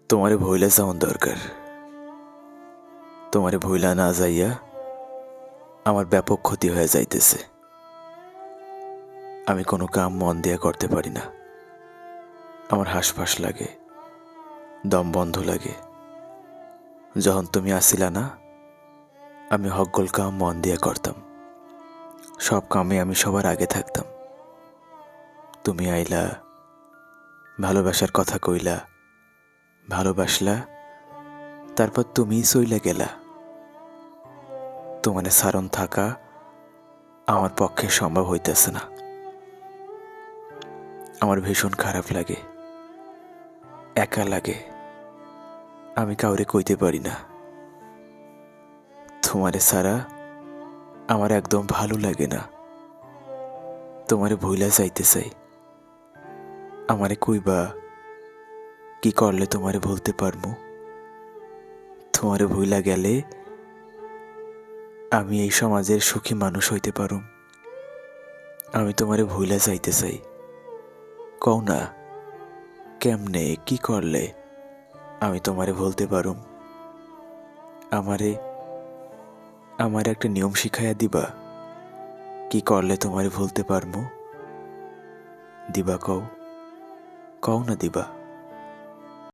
তোমারে ভইলা যাওয়ান দরকার। তোমারে ভইলা না যাইয়া আমার ব্যাপক ক্ষতি হয়ে যাইতেছে। আমি কোনো কাম মন দিয়া করতে পারি না। আমার হাসফাস লাগে, দম বন্ধ লাগে। যখন তুমি আসিলা না, আমি হকগোল কাম মন দিয়া করতাম। সব কামে আমি সবার আগে থাকতাম। তুমি আইলা, ভালোবাসার কথা কইলা, ভালোবাসলা, তারপর তুমিই চইলা গেলা। তোমারে সারণ থাকা আমার পক্ষে সম্ভব হইতেছে না। আমার ভীষণ খারাপ লাগে, একা লাগে। আমি কাউরে কইতে পারি না। তোমারে ছাড়া আমার একদম ভালো লাগে না। তোমারে ভুইলা যাইতে চাই। আমারে কইবা কি করলে তোমারে ভুলতে পারমু? তোমারে ভুইলা গেলে আমি এই সমাজের সুখী মানুষ হইতে পারুম। আমি তোমারে ভুইলা যাইতে চাই। কও না, কেমনে কি করলে আমি তোমারে ভুলতে পারুম? আমারে একটা নিয়ম শিখাইয়া দিবা, কি করলে তোমারে ভুলতে পারমু? দিবা কও, কও না দিবা।